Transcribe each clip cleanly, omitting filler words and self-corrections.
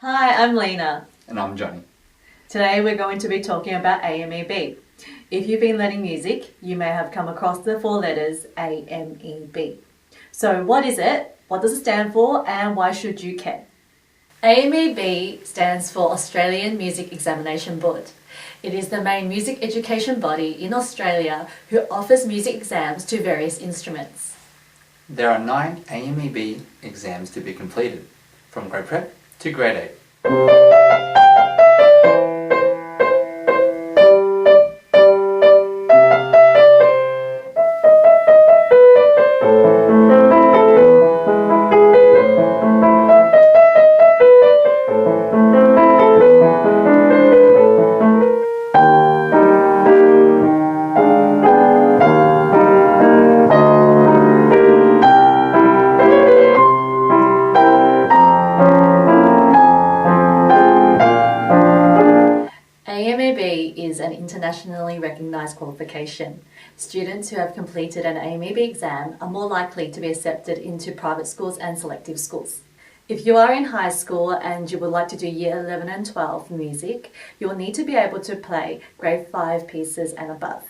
Hi, I'm Lina. And I'm Johnny. Today we're going to be talking about AMEB. If you've been learning music, you may have come across the four letters AMEB. So what is it? What does it stand for? And why should you care? AMEB stands for Australian Music Examination Board. It is the main music education body in Australia who offers music exams to various instruments. There are 9 AMEB exams to be completed, from grade prep to grade 8. AMEB is an internationally recognised qualification. Students who have completed an AMEB exam are more likely to be accepted into private schools and selective schools. If you are in high school and you would like to do year 11 and 12 music, you will need to be able to play grade 5 pieces and above.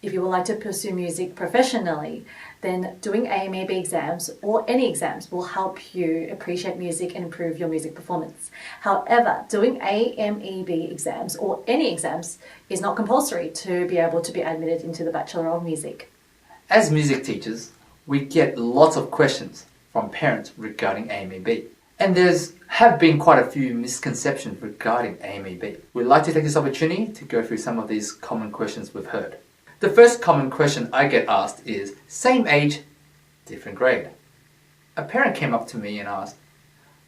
If you would like to pursue music professionally, then doing AMEB exams or any exams will help you appreciate music and improve your music performance. However, doing AMEB exams or any exams is not compulsory to be able to be admitted into the Bachelor of Music. As music teachers, we get lots of questions from parents regarding AMEB. And have been quite a few misconceptions regarding AMEB. We'd like to take this opportunity to go through some of these common questions we've heard. The first common question I get asked is, same age, different grade. A parent came up to me and asked,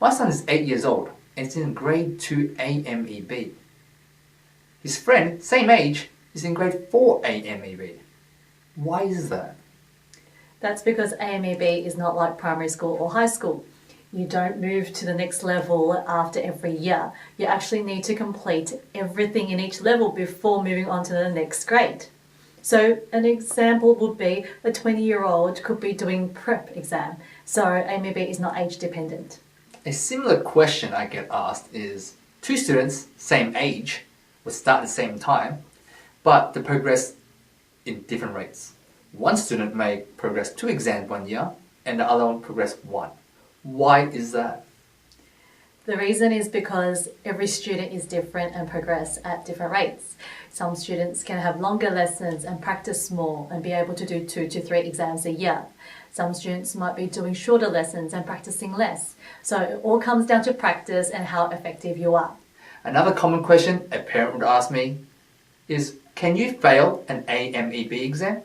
my son is 8 years old and is in grade 2 AMEB. His friend, same age, is in grade 4 AMEB. Why is that? That's because AMEB is not like primary school or high school. You don't move to the next level after every year. You actually need to complete everything in each level before moving on to the next grade. So an example would be a 20-year-old could be doing prep exam. So AMEB is not age dependent. A similar question I get asked is, 2 students, same age, will start at the same time, but they progress in different rates. One student may progress 2 exams 1 year, and the other one progress 1. Why is that? The reason is because every student is different and progress at different rates. Some students can have longer lessons and practice more and be able to do 2 to 3 exams a year. Some students might be doing shorter lessons and practicing less. So it all comes down to practice and how effective you are. Another common question a parent would ask me is, can you fail an AMEB exam?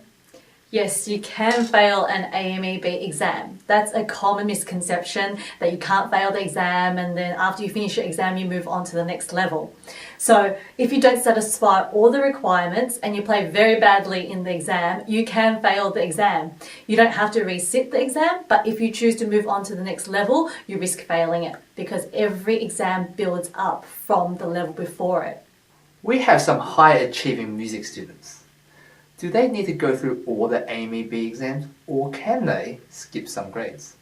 Yes, you can fail an AMEB exam. That's a common misconception that you can't fail the exam and then after you finish your exam you move on to the next level. So if you don't satisfy all the requirements and you play very badly in the exam, you can fail the exam. You don't have to resit the exam, but if you choose to move on to the next level, you risk failing it because every exam builds up from the level before it. We have some high achieving music students. Do they need to go through all the AMEB exams or can they skip some grades?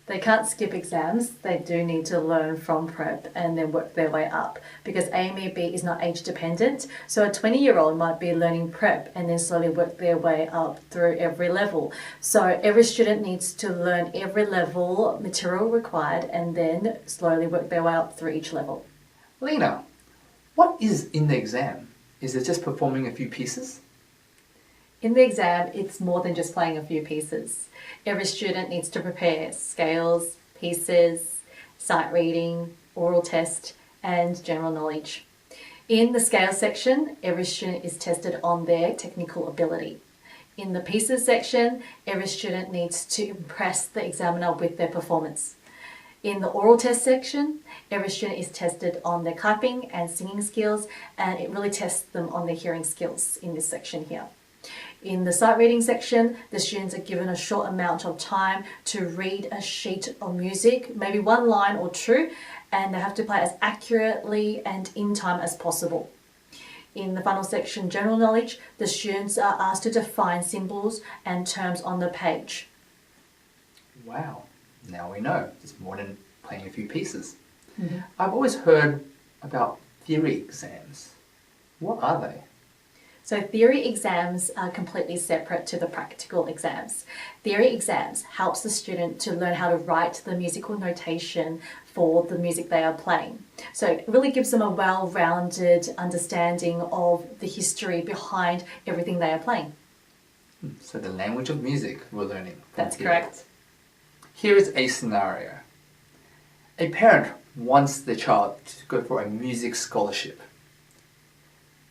They can't skip exams, they do need to learn from prep and then work their way up because AMEB is not age dependent. So a 20-year-old might be learning prep and then slowly work their way up through every level. So every student needs to learn every level material required and then slowly work their way up through each level. Lina, what is in the exam? Is it just performing a few pieces? In the exam, it's more than just playing a few pieces. Every student needs to prepare scales, pieces, sight reading, oral test, and general knowledge. In the scale section, every student is tested on their technical ability. In the pieces section, every student needs to impress the examiner with their performance. In the oral test section, every student is tested on their clapping and singing skills, and it really tests them on their hearing skills in this section here. In the sight reading section, the students are given a short amount of time to read a sheet of music, maybe 1 line or 2, and they have to play as accurately and in time as possible. In the final section, general knowledge, the students are asked to define symbols and terms on the page. Wow, now we know. It's more than playing a few pieces. I've always heard about theory exams. What are they? So theory exams are completely separate to the practical exams. Theory exams helps the student to learn how to write the musical notation for the music they are playing. So it really gives them a well-rounded understanding of the history behind everything they are playing. So the language of music we're learning. That's correct. Here is a scenario. A parent wants their child to go for a music scholarship.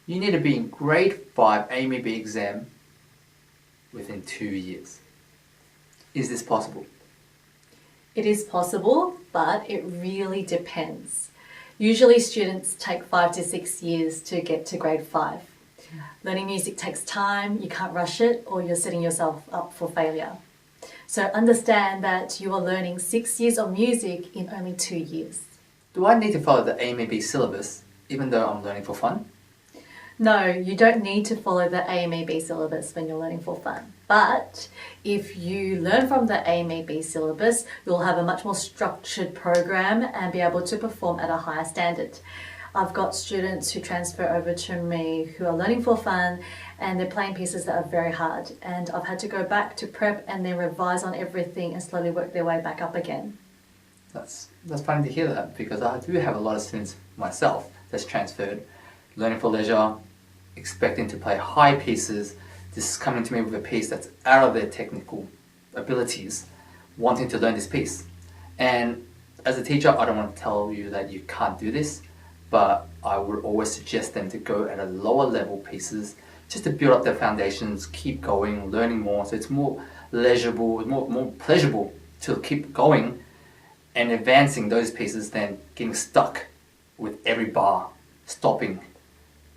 You need to be in grade 5 AMEB exam within 2 years. Is this possible? It is possible, but it really depends. Usually students take 5 to 6 years to get to grade 5. Learning music takes time, you can't rush it, or you're setting yourself up for failure. So understand that you are learning 6 years of music in only 2 years. Do I need to follow the AMEB syllabus even though I'm learning for fun? No, you don't need to follow the AMEB syllabus when you're learning for fun. But if you learn from the AMEB syllabus, you'll have a much more structured program and be able to perform at a higher standard. I've got students who transfer over to me who are learning for fun and they're playing pieces that are very hard. And I've had to go back to prep and then revise on everything and slowly work their way back up again. That's funny to hear that, because I do have a lot of students myself that's transferred, learning for leisure, expecting to play high pieces, just coming to me with a piece that's out of their technical abilities, wanting to learn this piece. And as a teacher, I don't want to tell you that you can't do this, but I would always suggest them to go at a lower level pieces just to build up their foundations, keep going, learning more, so it's more legible, more pleasurable to keep going and advancing those pieces than getting stuck with every bar, stopping,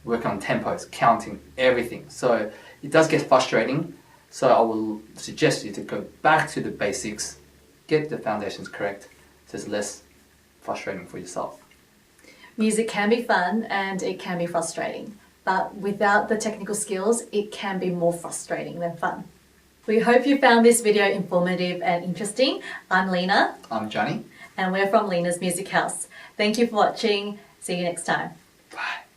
working on tempos, counting, everything. So it does get frustrating, so I will suggest you to go back to the basics, get the foundations correct, so it's less frustrating for yourself. Music can be fun and it can be frustrating, but without the technical skills, it can be more frustrating than fun. We hope you found this video informative and interesting. I'm Lina. I'm Johnny. And we're from Lina's Music House. Thank you for watching. See you next time. Bye.